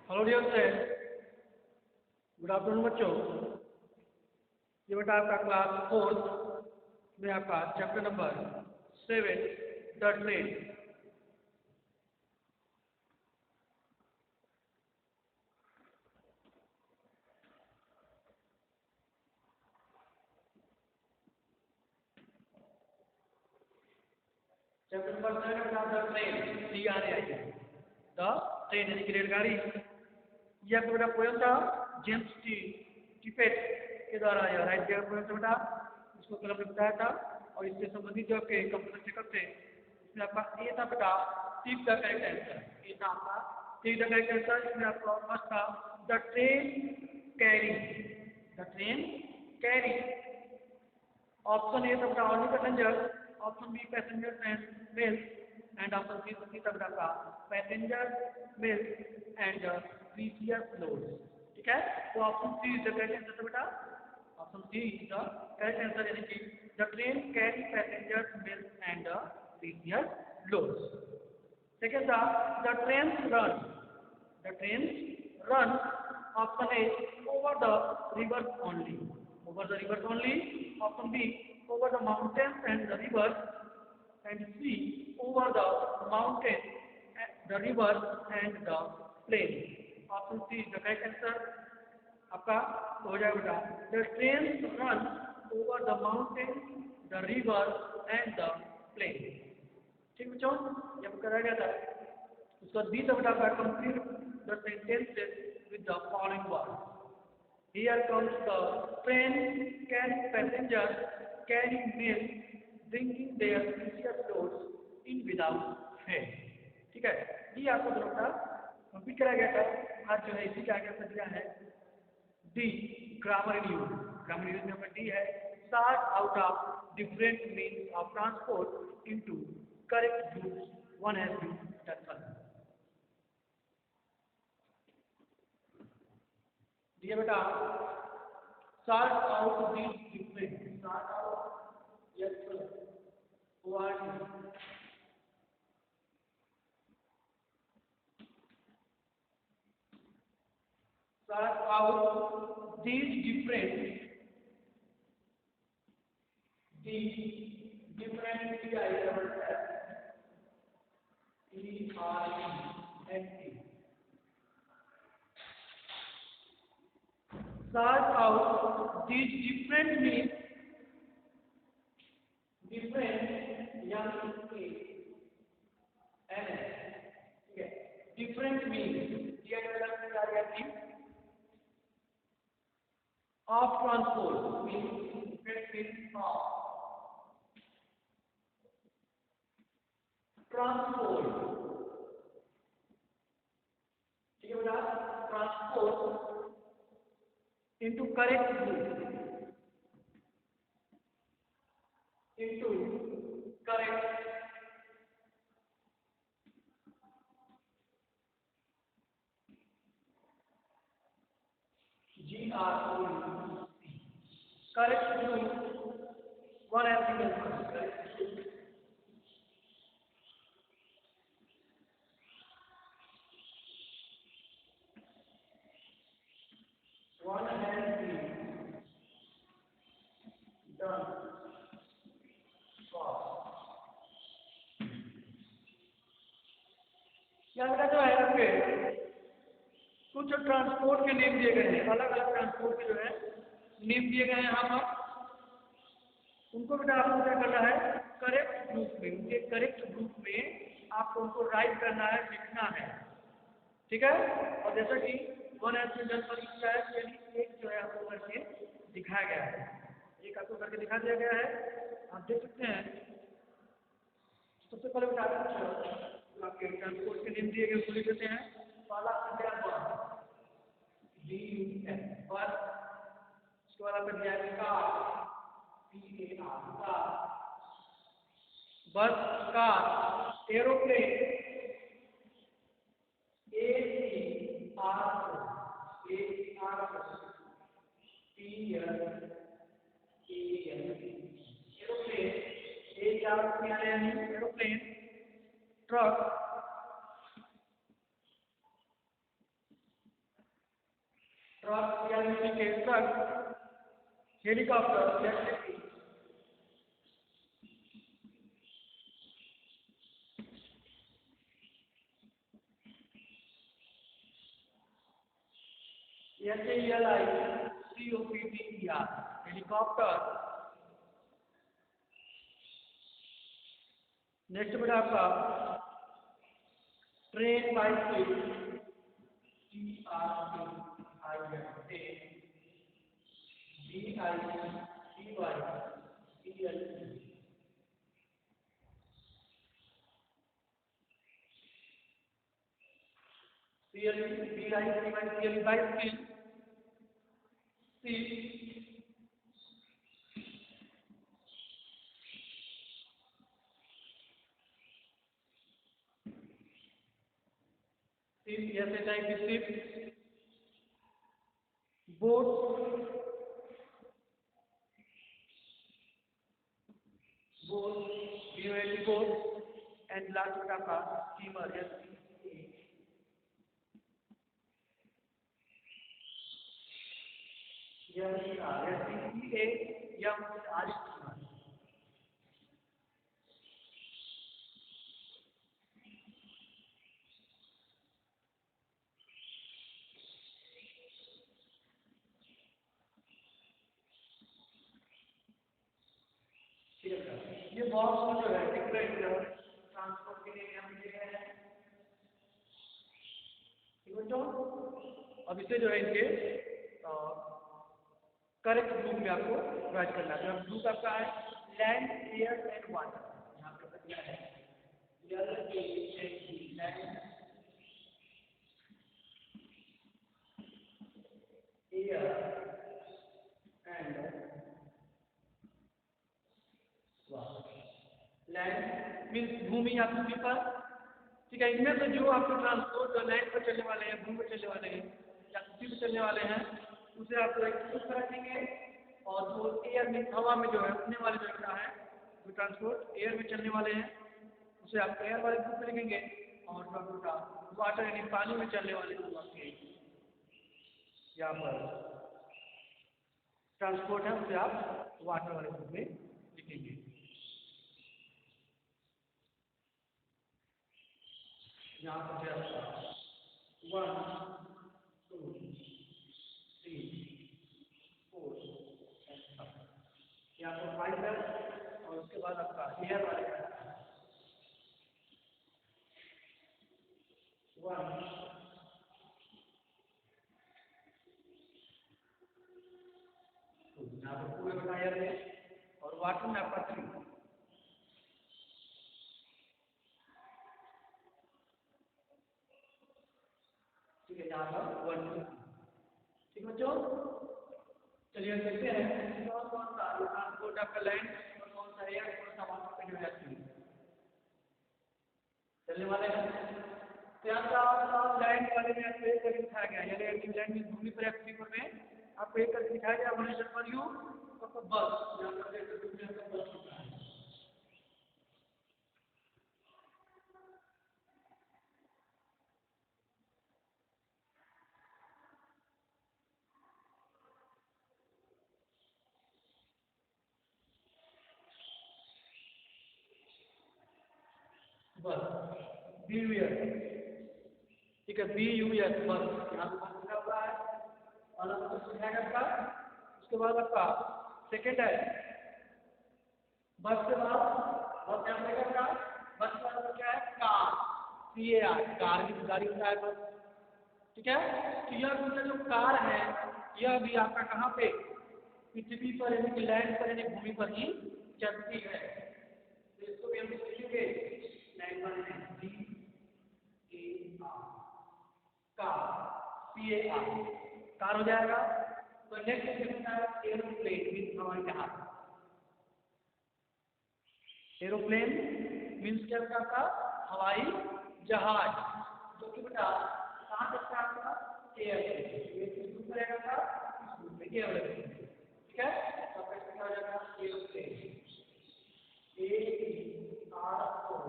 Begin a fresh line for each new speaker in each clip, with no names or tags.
Hello dear friend, good afternoon बच्चों। ये बेटा आपका क्लास 4 में आपका chapter number 7 the train. Chapter number 7 बेटा the train, TRAIN, the train यानी कि रेलगाड़ी। ये आपका बेटा पोयम था जेम्स टिपेट के द्वारा यह राइट दिया पोयम था बेटा। इसको क्लब ने बताया था और इससे संबंधित जो आपके कंप्यूटर चेकअप थे इसमें आपका ए था बेटा टिक द करेक्ट आंसर। ए था आपका टिक द करेक्ट आंसर। इसमें आपका फर्स्ट था the train carry, the train carry. Option A था बेटा only passenger, option B passengers and mails, and option C था बेटा का passenger mails and precious loads. ठीक है, तो option C is the correct answer बेटा। Option C is the correct answer यानी कि the train carry passengers mails and precious loads. Second था the train run, the trains run, option A, over the rivers only, over the rivers only, option B, over the mountains and the rivers, and C, over the mountain, the rivers and the plain. Option C is the correct answer आपका हो जाएगा बेटा the train run over the mountain the river and the plain. ठीक बच्चों, ये कराया गया था। उसका बी था बेटा complete the sentences with the following words. Here comes the train carry passenger carry mail bringing their precious loads in without fail. ठीक है, ये आपको जो बेटा कंप्लीट कराया गया था। आज जो है इसी का आगे से दिया है D grammar in use. Grammar use में हमारा डी है start out of different means of transport into correct groups one has been done। दिया बेटा start out these different, start out yes sir word, start out these different start out these different means different young and different means दिया गया है of transport means different means of transport। ठीक है बेटा, transport into correct group, into correct GROUP, correct group one has been correct group one has been done for। क्या बेटा जो है आपके कुछ ट्रांसपोर्ट के नेम दिए गए हैं, अलग अलग ट्रांसपोर्ट के जो है नेम दिए गए हैं यहाँ पर। उनको बेटा आपको क्या करना है करेक्ट ग्रुप में, उनके करेक्ट ग्रुप में आपको उनको राइट करना है, लिखना है। ठीक है, और जैसा कि वन एज पर लिखा है यानी एक जो है आपको करके दिखाया गया है, एक आपको करके दिखा दिया गया है, आप देख सकते हैं। सबसे पहले बेटा आपके ट्रांसपोर्ट के नेम दिए गए उसको लिख देते हैं। पहला इंडिया बस, उसके बाद आपका दिया है car, bus car, aeroplane aeroplane, truck, truck या नीचे के ट्रक, हेलीकॉप्टर, जैसे कि HALICOPTER, हेलीकॉप्टर। नेक्स्ट बेटा आपका ट्रेन, बाइसिकल, बाइसिकल, ऐसे टाइप की ship, boat, boat, and last में आपका स्टीमर, ये बॉक्स जो है डिफरेंट ट्रांसपोर्ट के लिए हम ले गए हैं। अब इसे जो है इनके करेक्ट ग्रुप में आपको राइट करना है। अब ग्रुप आपका है लैंड, एयर एंड वाटर। यहाँ पे क्या है, land, air and land means भूमि या पृथ्वी पर। ठीक है, इनमें से जो आपके ट्रांसपोर्ट जो लैंड पर चलने वाले हैं, भूमि पर चलने वाले हैं या पृथ्वी पर चलने वाले हैं, उसे आप एक ग्रुप में रखेंगे। और जो एयर मीन्स हवा में जो है उड़ने वाले जो क्या है, जो ट्रांसपोर्ट एयर में चलने वाले हैं, उसे आप एयर वाले ग्रुप में लिखेंगे। और जो वाटर यानी पानी में चलने वाले जो आपके यहाँ पर ट्रांसपोर्ट है, उसे आप वाटर वाले ग्रुप में लिखेंगे। यहाँ पर आपका 1 2 3 4 यहाँ पर फाइबर, और उसके बाद आपका एयर वाले का 1 यहाँ पर पूरे का एयर में, और वाटर में आपका 3। ठीक है, यहाँ पर 1 2 ठीक बच्चों। चलिए देखते हैं कौन कौन सा ट्रांसपोर्ट आपका लैंड और कौन सा एयर, कौन सा वाटर पे जो है चलने वाले हैं। तो यहाँ पर लैंड वाले में आपको एक करके दिखाया गया, यानी लैंड में भूमि पर या पृथ्वी पर में आपको एक करके दिखाया गया। वन पर यू आपको बस, यहाँ पर देख सकते हैं आपका बस होता है। बस BUS, ठीक है, BUS बस, यहाँ पे बस लिखा हुआ है। और आपको सुझाएगा आपका, उसके बाद आपका सेकेंड है बस के बाद, बस यहाँ पे क्या, बस के बाद क्या है, कार, CAR, कार की गाड़ी होता है बस। ठीक है, तो यह दूसरा जो कार है, यह भी आपका कहाँ पे, पृथ्वी पर यानी कि लैंड पर यानी भूमि पर ही चलती है। तो इसको भी हम लिखेंगे लैंड पर कार, CAR, कार हो जाएगा। तो नेक्स्ट लिखना है एरोप्लेन, मीन्स हवाई जहाज। एरोप्लेन मीन्स क्या होता है आपका, हवाई जहाज, जो कि बेटा कहाँ तक का आपका एयरप्लेन रहेगा का एयरप्लेन। ठीक है, तो आपका क्या हो जाएगा aeroplane, AROPLAN।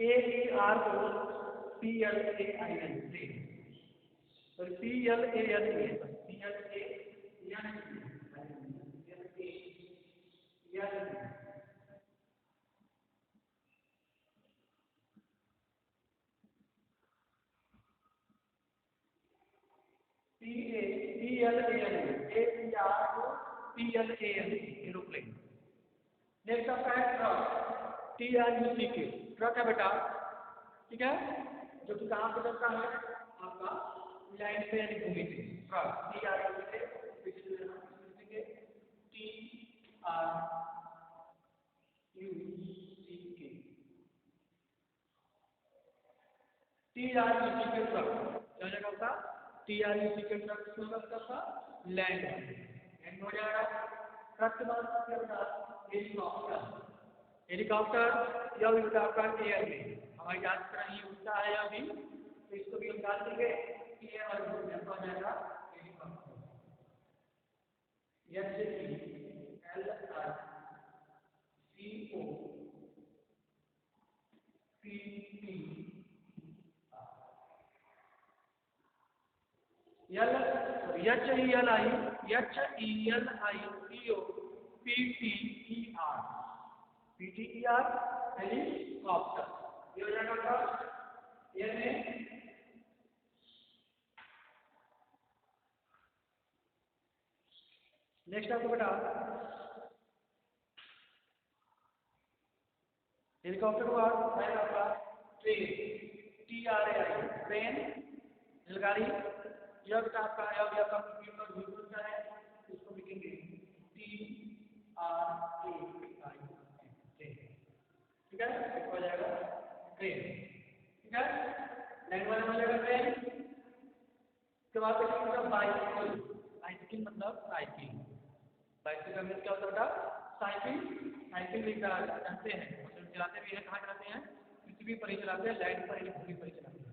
PLAIN plane, sorry aeroplane. Next आपका है ट्रक, TRUCK, ट्रक है बेटा, ठीक है, जो कि कहाँ पे चलता है आपका लैंड पे यानी भूमि पे। ट्रक TRUCK ट्रक क्या जगह होता, TRUCK ट्रक किसमें होता था, लैंड हो जाएगा। ट्रक के बाद क्या होता है, हेलीकॉप्टर, हेलीकॉप्टर यह भी होता है आपका एयर में, हमारी याद कर रही उड़ता है अभी, तो इसको भी हम डाल देंगे एयर और हो जाएगा हेलीकॉप्टर। जैसे कि PTER हेलीकॉप्टर, ये हो जाएगा एयर में। नेक्स्ट आपको बेटा हेलीकॉप्टर के बाद आएगा आपका ट्रेन, TRAI ट्रेन, रेलगाड़ी, यह बेटा आपका है और यह कंप्यूटर होता है, इसको लिखेंगे TRAI ट्रेन, ठीक है, हो जाएगा ट्रेन, ठीक है, लाइन वाले हो जाएगा ट्रेन। उसके बाद देखिएगा बाइसिकल, बाइसिकल मतलब साइकिल, बाइसिकल का मतलब क्या होता है बेटा, साइकिल, साइकिल भी जानते हैं, चलाते भी हैं, कहाँ चलाते हैं, पृथ्वी पर ही चलाते हैं, लैंड पर ही, भूमि पर ही चलाते हैं।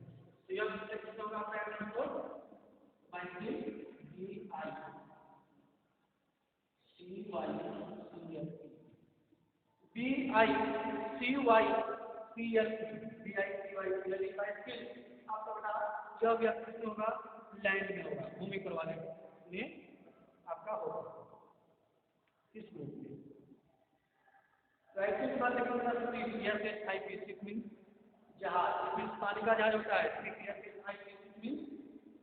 तो यह किसका होगा आपका एग्जाम्पल, बाइसिकल, BICYCL बाइसिकल आपका बेटा जब यह किसमें होगा, लैंड में होगा, भूमि पर वाले में आपका होगा, इस रूप में। राइट के बाद जहाज, मीन्स पानी का जहाज होता है,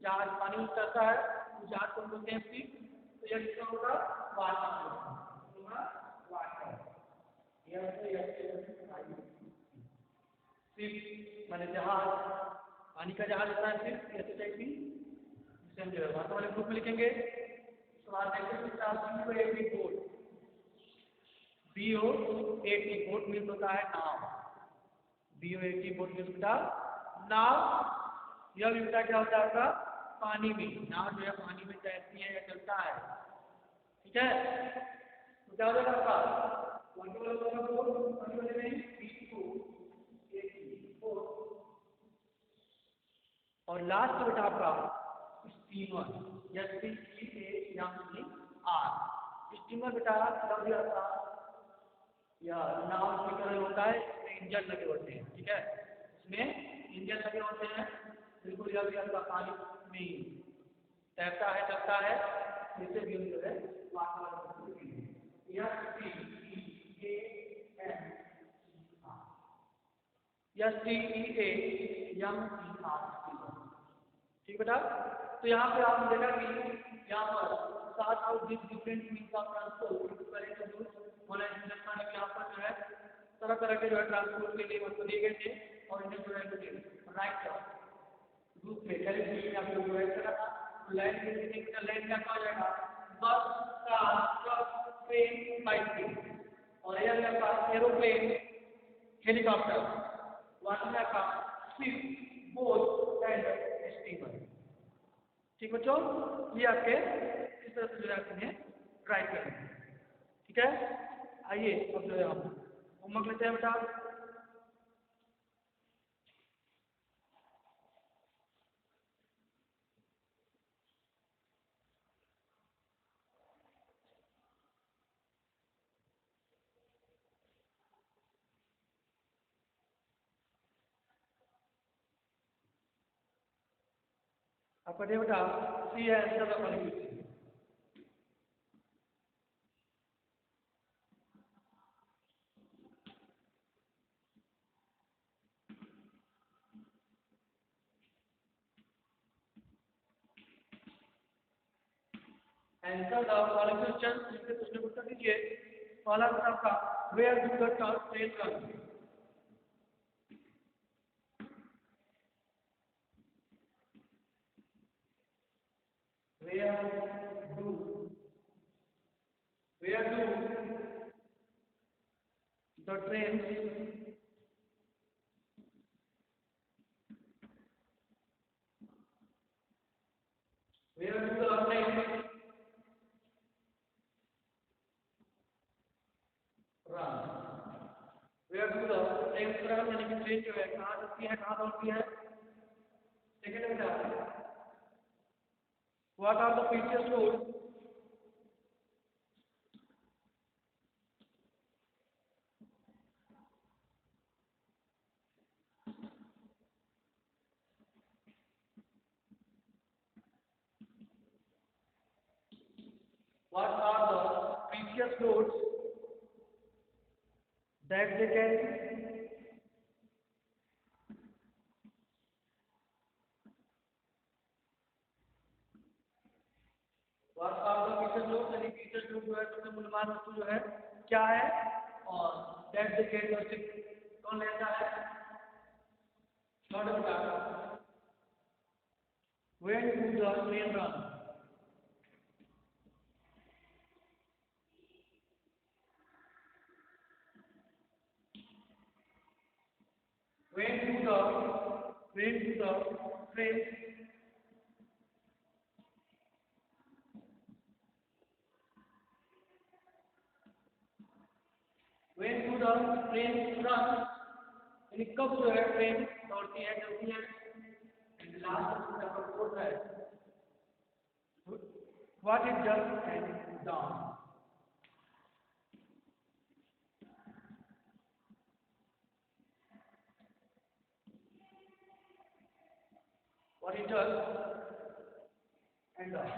जहाज पानी में चलता है, तो जहाज को बोलते हैं शिप। तो यह किसका होगा, वाटर, शिप माने जहाज, पानी का जहाज होता है शिप, SHIP, जिसे हम जो है वाटर वाले ग्रुप में लिखेंगे। उसके बाद देखते हैं BOAT बोट मीन्स होता है नाव, BOAT बोट मीन्स होता नाव। यह भी होता क्या होता है आपका, पानी में, नाव जो है पानी में तैरती है या चलता है, ठीक है। तो क्या हो जाएगा आपका और लास्ट बेटा आपका स्टीमर, स्टीमर बेटा जब भी आता या नाव की तरह होता है, इसमें इंजन लगे होते हैं, ठीक है, इसमें इंजन लगे होते हैं, बिल्कुल यह भी आपका पानी में तैरता है, चलता है, इसे भी हम जो है ठीक बेटा। तो यहाँ पे आप देखा कि यहाँ पर 7 out different means of transport यहाँ पर जो है तरह तरह के जो है ट्रांसपोर्ट के लिए मतलब दिए गए थे, और इन्हें जो है राइट ग्रुप में लैंड में लैंड क्या कहा जाएगा, बस, कार, ट्रक, ट्रेन, बाइसिकल, और एयर में आपका एरोप्लेन, हेलीकॉप्टर, वाटर में आपका शिप, बोट एंड स्टीमर। ठीक बच्चों, ये आपके इस तरह से जो है आपने राइट करेंगे, ठीक है। आइए अब जो है हम होमवर्क लेते हैं बेटा। आपका दे बेटा सी है answer of confusion. Answer the following question, इसके प्रश्न को उत्तर दीजिए। पहला प्रश्न आपका, where do the train run? Where do where do the trains where do the trains run? Where do the trains run? यानी कि ट्रेन जो है कहाँ चलती है, कहाँ दौड़ती है? सेकंड बेटा, what are the features roads? What are the precious loads that they carry? What are the precious loads? यानी precious load जो है सबसे मूल्यवान वस्तु जो है क्या है? और that they carry और उसे कौन लेता है? थर्ड बेटा, when do the train run? When do the trains when do the trains run? यानी कब जो है ट्रेन दौड़ती है, चलती है? एंड लास्ट का फोर्थ है, what is dust and down? What is dust and down?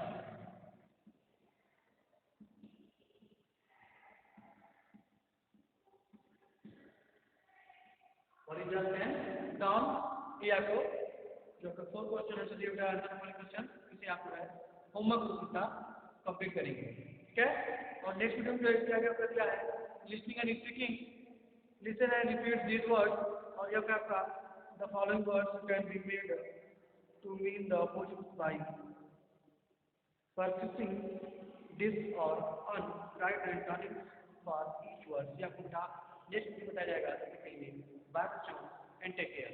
What is dust and down? ये आपको जो आपका फोर्थ क्वेश्चन है, चलिए बेटा आंसर वाले क्वेश्चन इसे आप जो है होमवर्क रूप का कंप्लीट करेंगे, ठीक है? और नेक्स्ट वीडियो में जो इसके आगे आपका क्या है, listening and speaking, listen and repeat this word, और ये आपका the following words can be made to mean the opposite by persisting this और un right and turning for each word. ये आपको नेक्स्ट वीडियो बताया जाएगा, बाय बच्चों and take care.